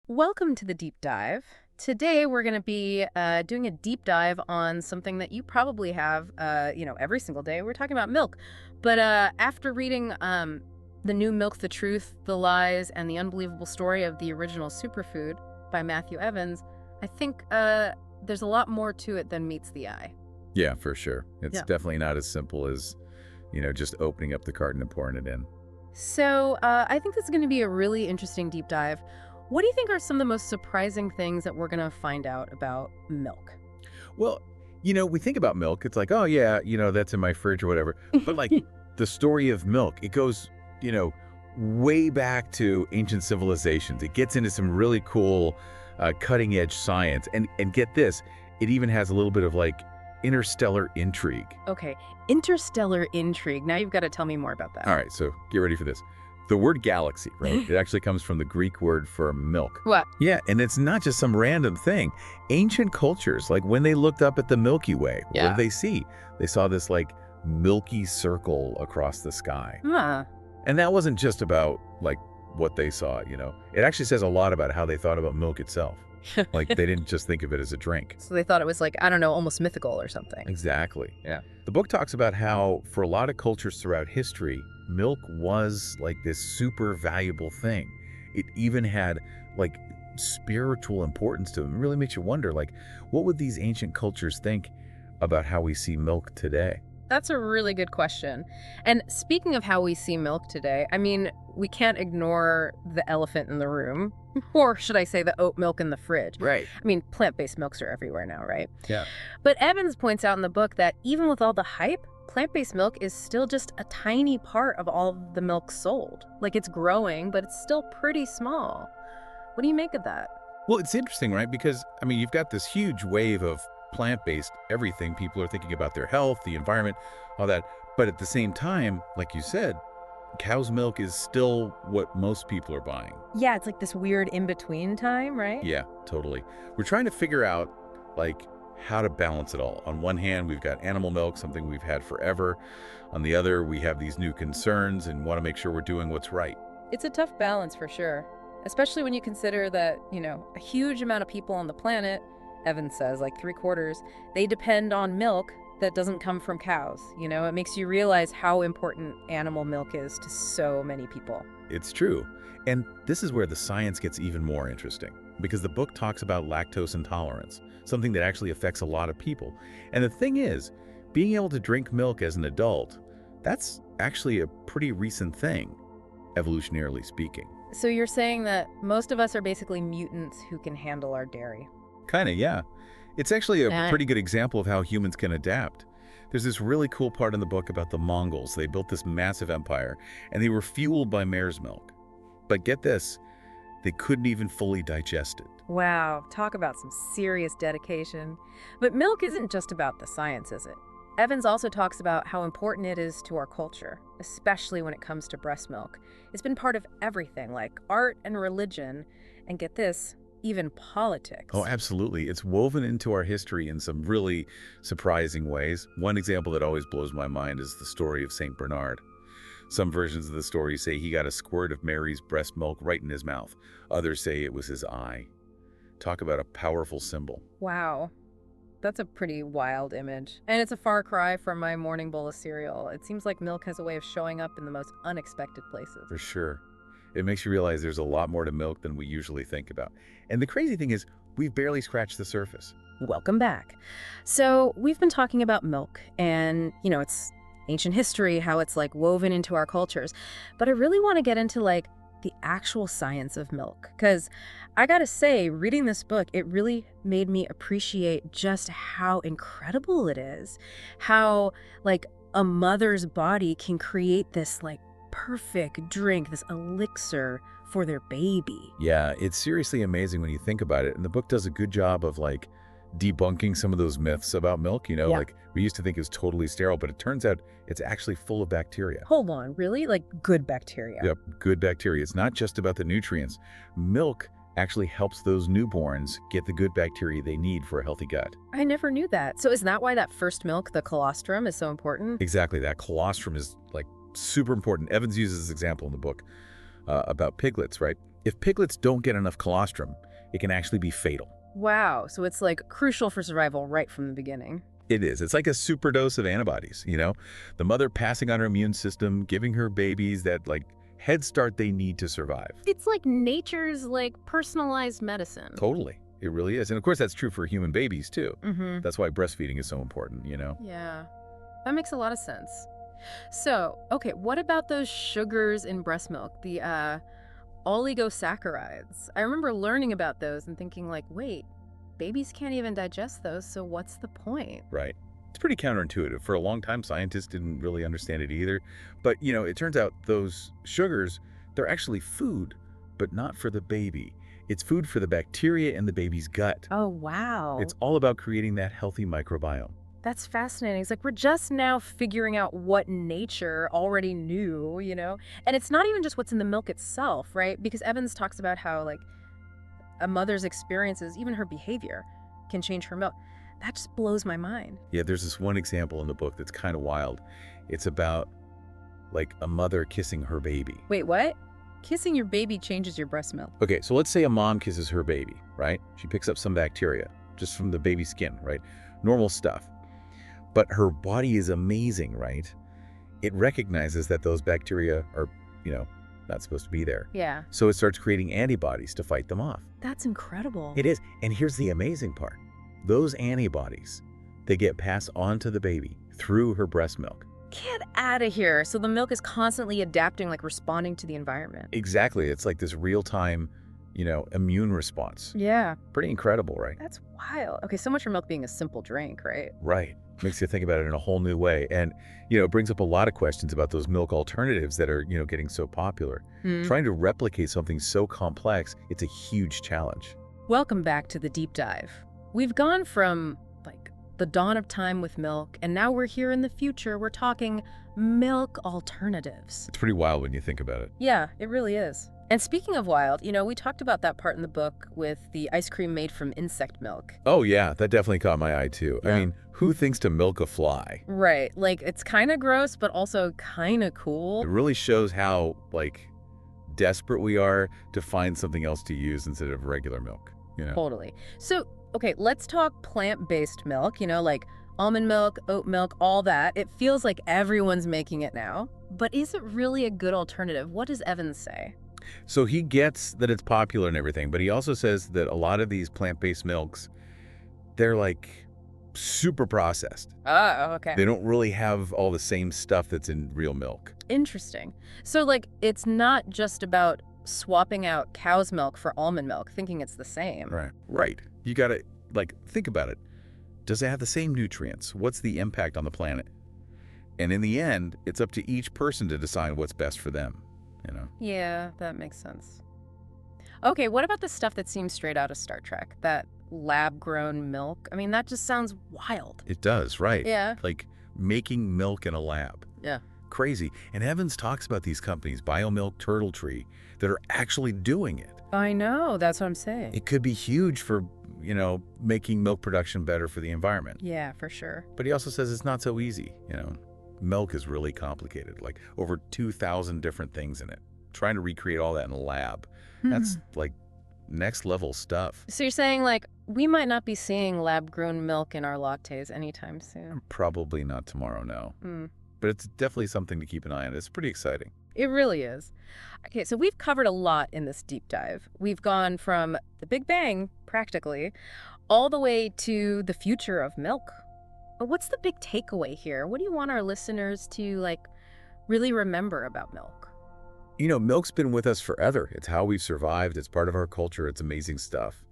Welcome to the deep dive. Today we're going to be doing a deep dive on something that you probably have, every single day. We're talking about milk. But after reading the new Milk, the Truth, the Lies, and the Unbelievable Story of the Original Superfood by Matthew Evans, I think there's a lot more to it than meets the eye. Yeah, for sure. It's Yeah. definitely not as simple as, just opening up the carton and pouring it in. So I think this is going to be a really interesting deep dive. What do you think are some of the most surprising things that we're going to find out about milk? Well, we think about milk. It's like, oh, yeah, that's in my fridge or whatever. But like the story of milk, it goes, way back to ancient civilizations. It gets into some really cool cutting edge science. And get this, it even has a little bit of like interstellar intrigue. Okay, interstellar intrigue. Now you've got to tell me more about that. All right, so get ready for this. The word galaxy, right? It actually comes from the Greek word for milk. What? Yeah, and it's not just some random thing. Ancient cultures, like when they looked up at the Milky Way, what Yeah. did they see? They saw this like milky circle across the sky. Huh. And that wasn't just about like what they saw, It actually says a lot about how they thought about milk itself. Like they didn't just think of it as a drink. So they thought it was like, I don't know, almost mythical or something. Exactly. Yeah. The book talks about how for a lot of cultures throughout history, milk was like this super valuable thing. It even had like spiritual importance to it. It really makes you wonder, like, what would these ancient cultures think about how we see milk today? That's a really good question. And speaking of how we see milk today, I mean, we can't ignore the elephant in the room, or should I say the oat milk in the fridge. Right. I mean, plant-based milks are everywhere now, right? Yeah. But Evans points out in the book that even with all the hype, plant-based milk is still just a tiny part of all of the milk sold. Like it's growing, but it's still pretty small. What do you make of that? Well, it's interesting, right? Because, I mean, you've got this huge wave of plant-based everything. People are thinking about their health, the environment, all that. But at the same time, like you said, cow's milk is still what most people are buying. Yeah, it's like this weird in-between time, right? Yeah, totally. We're trying to figure out, like, how to balance it all. On one hand, we've got animal milk, something we've had forever. On the other, we have these new concerns and want to make sure we're doing what's right. It's a tough balance for sure, especially when you consider that, a huge amount of people on the planet, Evans says, like 3/4, they depend on milk that doesn't come from cows. It makes you realize how important animal milk is to so many people. It's true. And this is where the science gets even more interesting, because the book talks about lactose intolerance, something that actually affects a lot of people. And the thing is, being able to drink milk as an adult, that's actually a pretty recent thing, evolutionarily speaking. So you're saying that most of us are basically mutants who can handle our dairy. Kind of, yeah. It's actually a Nah. pretty good example of how humans can adapt. There's this really cool part in the book about the Mongols. They built this massive empire, and they were fueled by mare's milk. But get this, they couldn't even fully digest it. Wow, talk about some serious dedication. But milk isn't just about the science, is it? Evans also talks about how important it is to our culture, especially when it comes to breast milk. It's been part of everything, like art and religion, and get this, even politics. Oh, absolutely. It's woven into our history in some really surprising ways. One example that always blows my mind is the story of St. Bernard. Some versions of the story say he got a squirt of Mary's breast milk right in his mouth. Others say it was his eye. Talk about a powerful symbol. Wow. That's a pretty wild image. And it's a far cry from my morning bowl of cereal. It seems like milk has a way of showing up in the most unexpected places. For sure. It makes you realize there's a lot more to milk than we usually think about. And the crazy thing is, we've barely scratched the surface. Welcome back. So we've been talking about milk and, it's ancient history, how it's like woven into our cultures. But I really want to get into like the actual science of milk. Because I gotta say, reading this book, it really made me appreciate just how incredible it is. How like a mother's body can create this like perfect drink, this elixir for their baby. Yeah, it's seriously amazing when you think about it. And the book does a good job of like debunking some of those myths about milk. Yeah. Like we used to think it was totally sterile, but it turns out it's actually full of bacteria. Hold on, really? Like good bacteria? Yep, good bacteria. It's not just about the nutrients. Milk actually helps those newborns get the good bacteria they need for a healthy gut. I never knew that. So is that why that first milk, the colostrum, is so important? Exactly, that colostrum is like super important. Evans uses this example in the book about piglets, right? If piglets don't get enough colostrum, it can actually be fatal. Wow, so it's like crucial for survival right from the beginning. It is. It's like a superdose of antibodies, you know? The mother passing on her immune system, giving her babies that, like, head start they need to survive. It's like nature's, like, personalized medicine. Totally. It really is. And of course, that's true for human babies, too. Mm-hmm. That's why breastfeeding is so important, you know? Yeah, that makes a lot of sense. So, okay, what about those sugars in breast milk, the oligosaccharides? I remember learning about those and thinking like, wait, babies can't even digest those, so what's the point? Right. It's pretty counterintuitive. For a long time, scientists didn't really understand it either. But, you know, it turns out those sugars, they're actually food, but not for the baby. It's food for the bacteria in the baby's gut. Oh, wow. It's all about creating that healthy microbiome. That's fascinating. It's like we're just now figuring out what nature already knew, you know? And it's not even just what's in the milk itself, right? Because Evans talks about how, like, a mother's experiences, even her behavior, can change her milk. That just blows my mind. Yeah, there's this one example in the book that's kind of wild. It's about, like, a mother kissing her baby. Wait, what? Kissing your baby changes your breast milk. Okay, so let's say a mom kisses her baby, right? She picks up some bacteria just from the baby's skin, right? Normal stuff. But her body is amazing, right? It recognizes that those bacteria are, you know, not supposed to be there. Yeah. So it starts creating antibodies to fight them off. That's incredible. It is. And here's the amazing part. Those antibodies, they get passed on to the baby through her breast milk. Get out of here. So the milk is constantly adapting, like responding to the environment. Exactly. It's like this real-time, you know, immune response. Yeah. Pretty incredible, right? That's wild. Okay, so much for milk being a simple drink, right? Right. Makes you think about it in a whole new way. And, you know, it brings up a lot of questions about those milk alternatives that are, you know, getting so popular. Trying to replicate something so complex, it's a huge challenge. Welcome back to the deep dive. We've gone from, like, the dawn of time with milk, and now we're here in the future. We're talking milk alternatives. It's pretty wild when you think about it. Yeah, it really is. And speaking of wild, you know, we talked about that part in the book with the ice cream made from insect milk. Oh, yeah, that definitely caught my eye, too. Yeah. I mean, who thinks to milk a fly? Right. Like, it's kind of gross, but also kind of cool. It really shows how, like, desperate we are to find something else to use instead of regular milk, you know? Totally. So, okay, let's talk plant-based milk, you know, like almond milk, oat milk, all that. It feels like everyone's making it now. But is it really a good alternative? What does Evans say? So he gets that it's popular and everything, but he also says that a lot of these plant-based milks, they're like super processed. Oh, okay. They don't really have all the same stuff that's in real milk. Interesting. So, like, it's not just about swapping out cow's milk for almond milk, thinking it's the same. Right. Right. You got to, like, think about it. Does it have the same nutrients? What's the impact on the planet? And in the end, it's up to each person to decide what's best for them, you know? Yeah, that makes sense. Okay, what about the stuff that seems straight out of Star Trek? That lab-grown milk? I mean, that just sounds wild. It does, right. Yeah. Like making milk in a lab. Yeah. Crazy. And Evans talks about these companies, BioMilk, Turtle Tree, that are actually doing it. I know, that's what I'm saying. It could be huge for, you know, making milk production better for the environment. Yeah, for sure. But he also says it's not so easy, you know. Milk is really complicated, like over 2,000 different things in it. Trying to recreate all that in a lab, that's like next level stuff. So you're saying, like, we might not be seeing lab-grown milk in our lattes anytime soon? Probably not tomorrow, no. But it's definitely something to keep an eye on. It's pretty exciting. It really is. Okay, so we've covered a lot in this deep dive. We've gone from the Big Bang, practically, all the way to the future of milk. But what's the big takeaway here? What do you want our listeners to, like, really remember about milk? You know, milk's been with us forever. It's how we've survived. It's part of our culture. It's amazing stuff.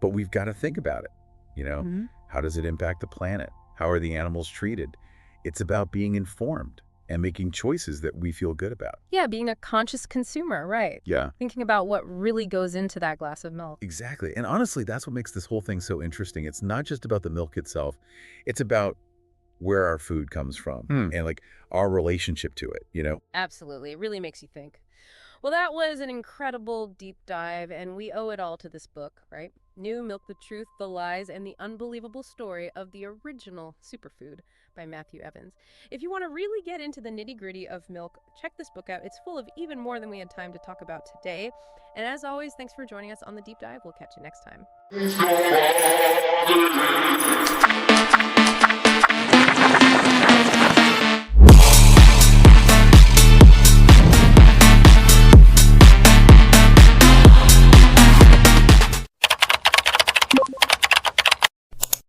But we've got to think about it. You know, how does it impact the planet? How are the animals treated? It's about being informed and making choices that we feel good about. Yeah, being a conscious consumer, right? Yeah. Thinking about what really goes into that glass of milk. Exactly. And honestly, that's what makes this whole thing so interesting. It's not just about the milk itself. It's about where our food comes from and like our relationship to it, you know? Absolutely. It really makes you think. Well, that was an incredible deep dive, and we owe it all to this book, right? New Milk, the Truth, the Lies, and the Unbelievable Story of the Original Superfood by Matthew Evans. If you want to really get into the nitty-gritty of milk, check this book out. It's full of even more than we had time to talk about today. And as always, thanks for joining us on the deep dive. We'll catch you next time.